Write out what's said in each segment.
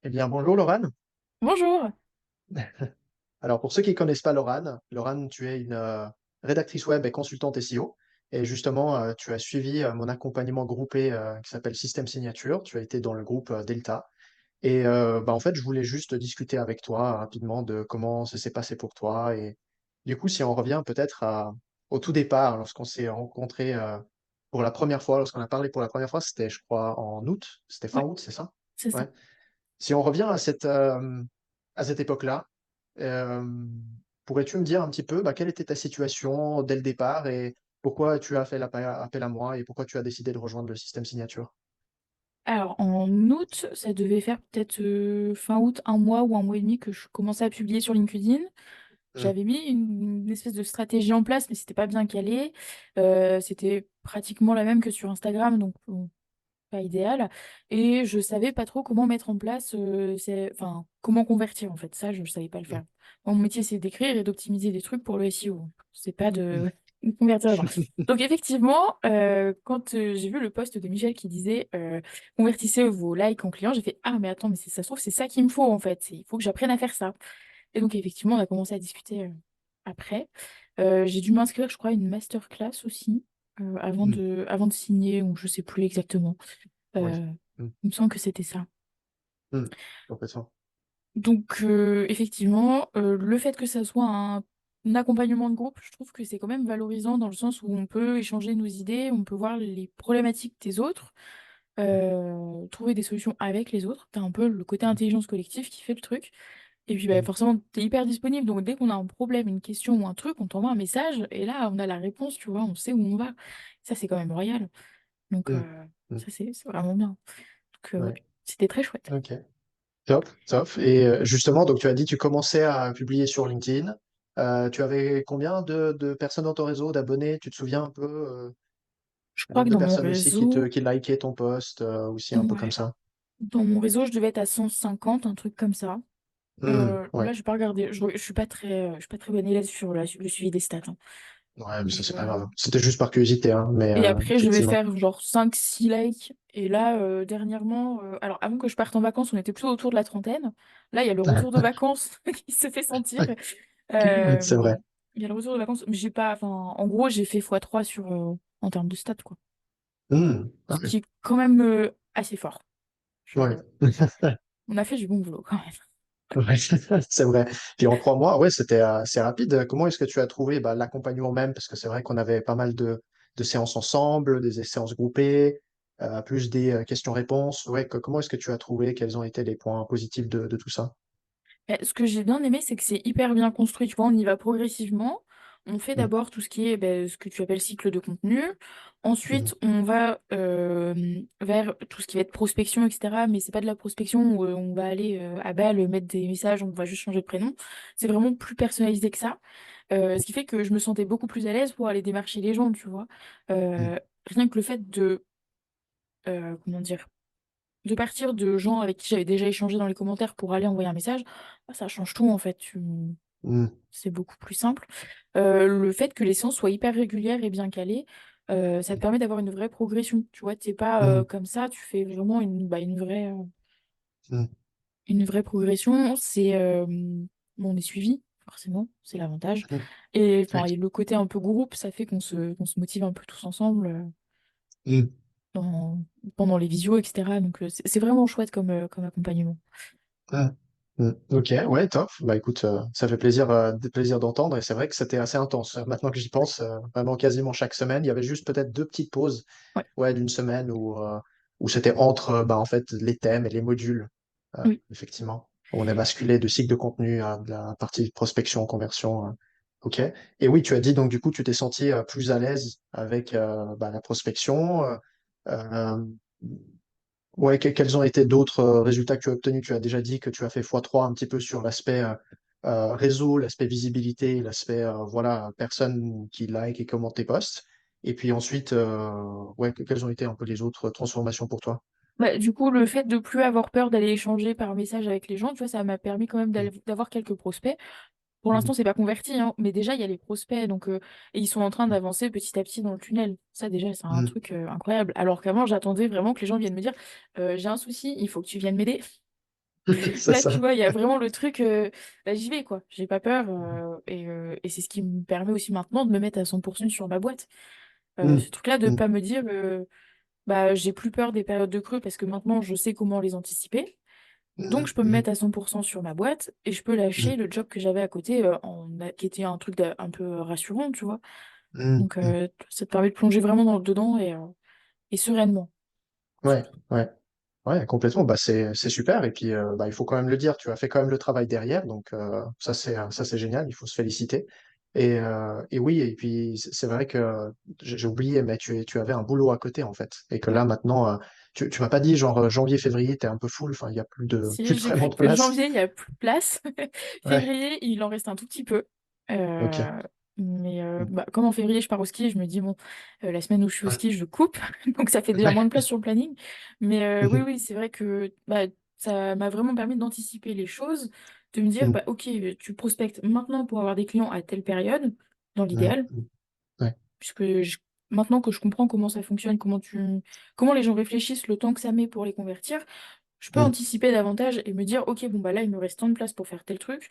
Eh bien, bonjour Laurane. Bonjour. Alors, pour ceux qui ne connaissent pas Laurane, tu es une rédactrice web et consultante SEO. Et justement, tu as suivi mon accompagnement groupé qui s'appelle Système Signature. Tu as été dans le groupe Delta. Et en fait, je voulais juste discuter avec toi rapidement de comment ça s'est passé pour toi. Et du coup, si on revient peut-être au tout départ, lorsqu'on s'est rencontrés pour la première fois, lorsqu'on a parlé pour la première fois, c'était, je crois, en août. C'était fin Ouais, août, c'est ça? c'est ça. Ouais. Si on revient à cette époque-là, pourrais-tu me dire un petit peu, quelle était ta situation dès le départ et pourquoi tu as fait appel à moi et pourquoi tu as décidé de rejoindre le système signature? Alors, en août, ça devait faire peut-être fin août, un mois ou un mois et demi que je commençais à publier sur LinkedIn. Mmh. J'avais mis une espèce de stratégie en place, mais c'était pas bien calé. C'était pratiquement la même que sur Instagram, donc bon, pas idéal. Et je savais pas trop comment mettre en place, enfin, comment convertir en fait. Ça, je savais pas le Mmh. faire. Mon métier, c'est d'écrire et d'optimiser des trucs pour le SEO. C'est pas Mmh. de de convertir les gens. Donc effectivement, quand j'ai vu le post de Michel qui disait convertissez vos likes en clients, j'ai fait ah mais attends, mais ça se trouve, c'est ça qu'il me faut en fait. Il faut que j'apprenne à faire ça. Et donc effectivement, on a commencé à discuter après. J'ai dû m'inscrire, je crois, à une masterclass aussi Mmh. avant de signer, ou je sais plus exactement. Oui. Euh, Mmh. il me semble que c'était ça. Mmh. Complètement. Donc, effectivement, le fait que ça soit un accompagnement de groupe, je trouve que c'est quand même valorisant dans le sens où on peut échanger nos idées, on peut voir les problématiques des autres, trouver des solutions avec les autres. T'as un peu le côté Mmh. intelligence collective qui fait le truc. Et puis, bah, Mmh. forcément, t'es hyper disponible. Donc, dès qu'on a un problème, une question ou un truc, on t'envoie un message. Et là, on a la réponse, tu vois, on sait où on va. Ça, c'est quand même royal. Donc, Mmh. Mmh. ça, c'est vraiment bien. Donc, ouais, Ouais. c'était très chouette. OK. Top, top. Et justement, donc tu as dit tu commençais à publier sur LinkedIn. Tu avais combien de personnes dans ton réseau, d'abonnés? Tu te souviens un peu, Je le crois nombre que de dans mon personnes aussi réseau, qui likaient ton post, aussi un peu comme ouais. ça? Dans mon réseau, je devais être à 150, un truc comme ça. Ouais. Là, j'ai pas regardé. Je suis pas très bonne élève sur le suivi des stats, hein. Ouais, mais ça, c'est pas Je- grave. C'était juste par curiosité, hein, mais Et après, je devais effectivement. faire genre 5 6 likes. Et là, dernièrement, alors avant que je parte en vacances, on était plutôt autour de la trentaine. Là, il y a le retour de vacances qui se fait sentir. C'est vrai. Il y a le retour de vacances, mais j'ai pas. Enfin, en gros, j'ai fait x3 en termes de stats, quoi. Ah Ce oui. qui est quand même assez fort. Ouais. On a fait du bon boulot quand même. Ouais, c'est vrai. Puis en 3 mois, ouais, c'était assez rapide. Comment est-ce que tu as trouvé l'accompagnement même? Parce que c'est vrai qu'on avait pas mal de séances ensemble, des séances groupées, plus des questions-réponses. Ouais, comment est-ce que tu as trouvé? Quels ont été les points positifs de tout ça? Ce que j'ai bien aimé, c'est que c'est hyper bien construit. Tu vois, on y va progressivement. On fait Mm, d'abord tout ce qui est ce que tu appelles cycle de contenu. mm, Ensuite, on va vers tout ce qui va être prospection, etc. Mais c'est pas de la prospection où on va aller à balle mettre des messages, on va juste changer de prénom. C'est vraiment plus personnalisé que ça. Ce qui fait que je me sentais beaucoup plus à l'aise pour aller démarcher les gens, tu vois. mm, Rien que le fait de, comment dire, de partir de gens avec qui j'avais déjà échangé dans les commentaires pour aller envoyer un message, bah, ça change tout en fait. mm, C'est beaucoup plus simple. Le fait que les séances soient hyper régulières et bien calées, ça te permet d'avoir une vraie progression. Tu vois, t'es pas mm, comme ça, tu fais vraiment mm, une vraie progression. Bon, on est suivi, forcément, c'est l'avantage. mm. Et, enfin, Ok. et le côté un peu groupe, ça fait qu'on se motive un peu tous ensemble Mm. dans- pendant les visios, etc. Donc, c'est vraiment chouette comme accompagnement. Mm. Mm. Ok, ouais, top. Bah écoute, ça fait plaisir d'entendre et c'est vrai que c'était assez intense. Maintenant que j'y pense, vraiment quasiment chaque semaine, il y avait juste peut-être deux petites pauses, Ouais. ouais, d'une semaine où c'était entre en fait les thèmes et les modules, Oui. effectivement. On a basculé de cycle de contenu à de la partie prospection, conversion. Ok. Et oui, tu as dit donc du coup tu t'es senti plus à l'aise avec la prospection. Euh, Ouais, quels ont été d'autres résultats que tu as obtenus? Tu as déjà dit que tu as fait x3 un petit peu sur l'aspect réseau, l'aspect visibilité, l'aspect voilà, personnes qui like et commentent tes posts. Et puis ensuite, ouais, quelles ont été un peu les autres transformations pour toi? Bah, du coup, le fait de plus avoir peur d'aller échanger par message avec les gens, tu vois, ça m'a permis quand même Mm, d'avoir quelques prospects. Pour mm, l'instant, c'est pas converti, hein, mais déjà, il y a les prospects, donc, et ils sont en train d'avancer petit à petit dans le tunnel. Ça, déjà, c'est un mm, truc incroyable. Alors qu'avant, j'attendais vraiment que les gens viennent me dire, j'ai un souci, il faut que tu viennes m'aider. C'est Là, tu ça. vois, il y a vraiment le truc, là, j'y vais, quoi. J'ai pas peur. Et c'est ce qui me permet aussi maintenant de me mettre à 100% sur ma boîte. Ce Mm, truc-là, de mm, pas me dire, bah, j'ai plus peur des périodes de creux parce que maintenant, je sais comment les anticiper. Donc, mm, je peux me mm, mettre à 100% sur ma boîte et je peux lâcher mm, le job que j'avais à côté, qui était un truc un peu rassurant, tu vois. mm, Donc, mm. ça te permet de plonger vraiment dedans et sereinement, Ouais, surtout. ouais. Ouais, complètement. Bah, c'est super. Et puis, bah, il faut quand même le dire. Tu as fait quand même le travail derrière. Donc, ça, c'est génial. Il faut se féliciter. Et oui, et puis, c'est vrai que j'ai oublié, mais tu avais un boulot à côté, en fait. Et que Ouais. là, maintenant, tu m'as pas dit, genre, janvier, février, t'es un peu full. Enfin, il y a plus Si, de j'ai vraiment plus de que place. janvier, il n'y a plus de place. Ouais. Février, il en reste un tout petit peu. Ok. Euh, mais Mm. bah, comme en février, je pars au ski, je me dis, bon, la semaine où je suis au Ouais. ski, je coupe. Donc ça fait déjà Ouais. moins de place sur le planning. Mais oui, Mhm. oui, c'est vrai que bah, ça m'a vraiment permis d'anticiper les choses, de me dire, Mm. bah, ok, tu prospectes maintenant pour avoir des clients à telle période, dans Mm. l'idéal, Mm. Ouais. puisque maintenant que je comprends comment ça fonctionne, comment les gens réfléchissent, le temps que ça met pour les convertir, je peux Mm. anticiper davantage et me dire, ok, bon, bah là, il me reste tant de place pour faire tel truc.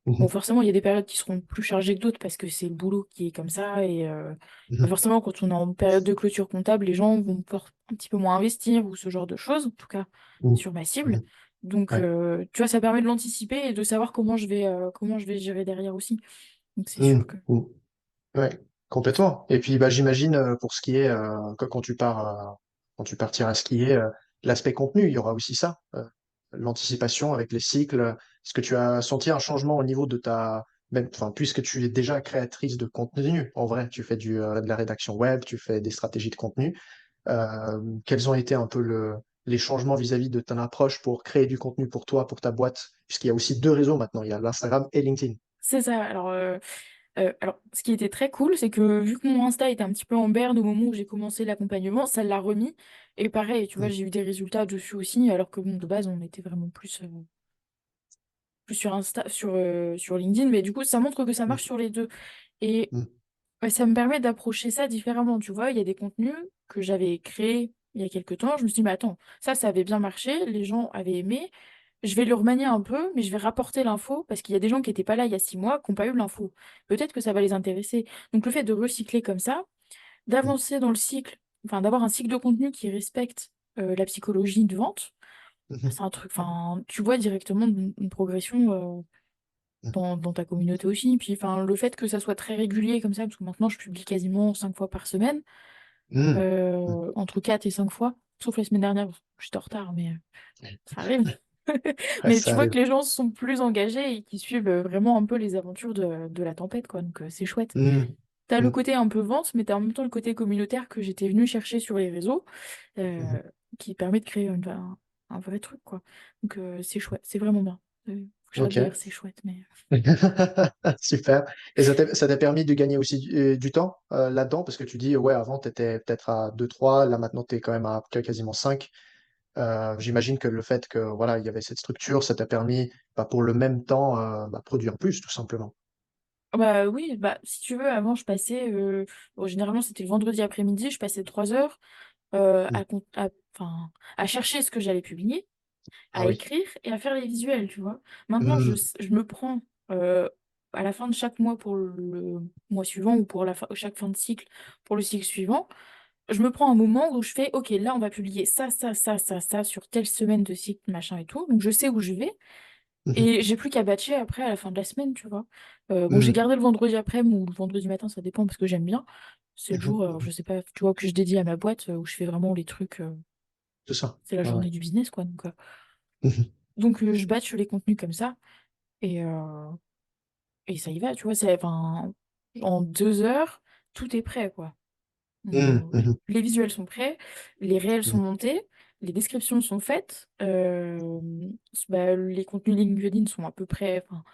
Bon, Mhm. forcément, il y a des périodes qui seront plus chargées que d'autres parce que c'est le boulot qui est comme ça. Et bah, Mhm. forcément, quand on est en période de clôture comptable, les gens vont pouvoir un petit peu moins investir ou ce genre de choses, en tout cas Mm. sur ma cible. Mhm. Donc, Ouais. tu vois, ça permet de l'anticiper et de savoir comment je vais gérer derrière aussi. Donc, c'est Mm. sûr que. Mm. Ouais, complètement. Et puis bah j'imagine pour ce qui est que quand tu partiras skier, l'aspect contenu, il y aura aussi ça, l'anticipation avec les cycles. Est-ce que tu as senti un changement au niveau de même, enfin puisque tu es déjà créatrice de contenu, en vrai, tu fais de la rédaction web, tu fais des stratégies de contenu. Quels ont été un peu les changements vis-à-vis de ton approche pour créer du contenu pour toi, pour ta boîte, puisqu'il y a aussi deux réseaux maintenant, il y a l'Instagram et LinkedIn. C'est ça. Alors, ce qui était très cool, c'est que vu que mon Insta était un petit peu en berne au moment où j'ai commencé l'accompagnement, ça l'a remis. Et pareil, tu vois, Mm. j'ai eu des résultats dessus aussi, alors que bon, de base, on était vraiment plus sur Insta, sur LinkedIn. Mais du coup, ça montre que ça Mm. marche sur les deux. Et Mm. ouais, ça me permet d'approcher ça différemment. Tu vois, il y a des contenus que j'avais créés il y a quelques temps. Je me suis dit, mais attends, ça avait bien marché, les gens avaient aimé. Je vais le remanier un peu, mais je vais rapporter l'info parce qu'il y a des gens qui n'étaient pas là il y a 6 mois, qui n'ont pas eu l'info. Peut-être que ça va les intéresser. Donc le fait de recycler comme ça, Mm. d'avancer dans le cycle, enfin d'avoir un cycle de contenu qui respecte la psychologie de vente, Mhm. c'est un truc, enfin, tu vois directement une progression Mhm. dans ta communauté aussi. Puis enfin, le fait que ça soit très régulier comme ça, parce que maintenant je publie quasiment 5 fois par semaine, Mhm. Mhm. entre 4 et 5 fois, sauf la semaine dernière, j'étais en retard, mais ça arrive. Ouais, Mais tu ça vois arrive. que les gens sont plus engagés et qui suivent vraiment un peu les aventures de la tempête, quoi. Donc c'est chouette. Mhm. T'as le Mhm. côté un peu vente, mais t'as en même temps le côté communautaire que j'étais venue chercher sur les réseaux, Mhm. euh, qui permet de créer un vrai truc, quoi. Donc c'est chouette, c'est vraiment bien. J'arrête de dire Ok. c'est chouette, mais. Super. Et ça t'a permis de gagner aussi du temps là-dedans, parce que tu dis, ouais, avant, tu étais peut-être à 2 3 là maintenant, tu es quand même à quasiment 5. J'imagine que le fait que voilà, il y avait cette structure, ça t'a permis, bah, pour le même temps, produire plus, tout simplement. Bah oui, bah si tu veux, avant je passais, bon, généralement c'était le vendredi après-midi, je passais 3 heures Mm. enfin, à chercher ce que j'allais publier, Ah à oui. écrire et à faire les visuels, tu vois. Maintenant, Mm. je me prends à la fin de chaque mois pour le mois suivant ou pour chaque fin de cycle pour le cycle suivant, je me prends un moment où je fais, ok, là on va publier ça, ça, ça, ça, ça sur telle semaine de cycle, machin et tout. Donc je sais où je vais. Mhm. Et j'ai plus qu'à batcher après à la fin de la semaine, tu vois. Bon, j'ai Mm. gardé le vendredi après-midi ou le vendredi matin, ça dépend parce que j'aime bien. C'est le Mhm. jour, Mhm. je sais pas, tu vois, que je dédie à ma boîte où je fais vraiment les trucs. C'est ça. C'est la Ouais, ouais. journée du business, quoi. Donc, Mhm. je batch les contenus comme ça et, euh, et ça y va, tu vois. Enfin, en 2 heures, tout est prêt, quoi. Mm. Mhm. Les visuels sont prêts, les réels sont Mhm. montés, les descriptions sont faites, bah, les contenus LinkedIn sont à peu près, enfin,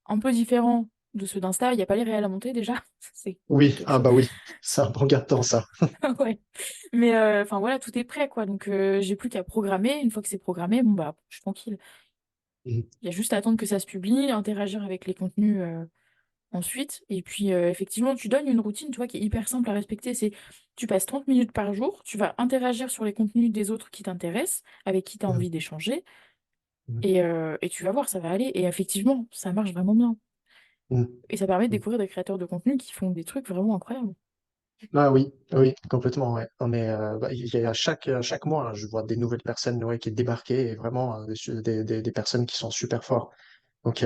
un peu différents de ceux d'Insta. Il n'y a pas les réels à monter déjà, c'est Oui, quelque ah chose. bah oui, ça prend garde de temps, ça. Ouais. Mais enfin voilà, tout est prêt, quoi. Donc j'ai plus qu'à programmer. Une fois que c'est programmé, bon bah, je suis tranquille. Mhm. Il y a juste à attendre que ça se publie, interagir avec les contenus ensuite. Et puis, effectivement, tu donnes une routine, tu vois, qui est hyper simple à respecter. C'est, tu passes 30 minutes par jour, tu vas interagir sur les contenus des autres qui t'intéressent, avec qui tu as Mhm. envie d'échanger. Et tu vas voir, ça va aller. Et effectivement, ça marche vraiment bien. Mm. Et ça permet de Mm. découvrir des créateurs de contenu qui font des trucs vraiment incroyables. Ah oui, oui, complètement, ouais. Non, mais bah, il y a chaque mois, hein, je vois des nouvelles personnes ouais, qui débarquent et vraiment des personnes qui sont super fortes. Ok,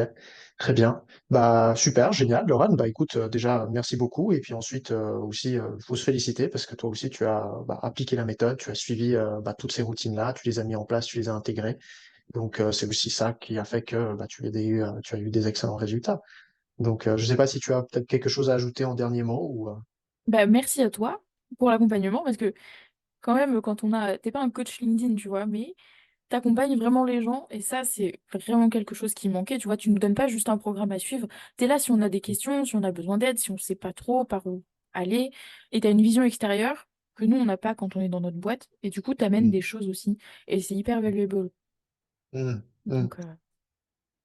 très bien. Bah super, génial, Laurent. Bah écoute, déjà merci beaucoup. Et puis ensuite aussi, faut se féliciter parce que toi aussi tu as bah, appliqué la méthode, tu as suivi bah, toutes ces routines-là, tu les as mis en place, tu les as intégrées. Donc c'est aussi ça qui a fait que bah, tu as eu des excellents résultats. Donc je sais pas si tu as peut-être quelque chose à ajouter en dernier mot ou. Bah, merci à toi pour l'accompagnement parce que quand même, quand on a, t'es pas un coach LinkedIn, tu vois, mais t'accompagnes vraiment les gens et ça, c'est vraiment quelque chose qui manquait. Tu vois, tu ne nous donnes pas juste un programme à suivre. T'es là si on a des questions, si on a besoin d'aide, si on sait pas trop par où aller et t'as une vision extérieure que nous, on n'a pas quand on est dans notre boîte et du coup, t'amènes Mm, des choses aussi et c'est hyper valuable. mm, mm. Donc,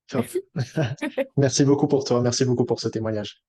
Top. merci. Merci beaucoup pour toi, merci beaucoup pour ce témoignage.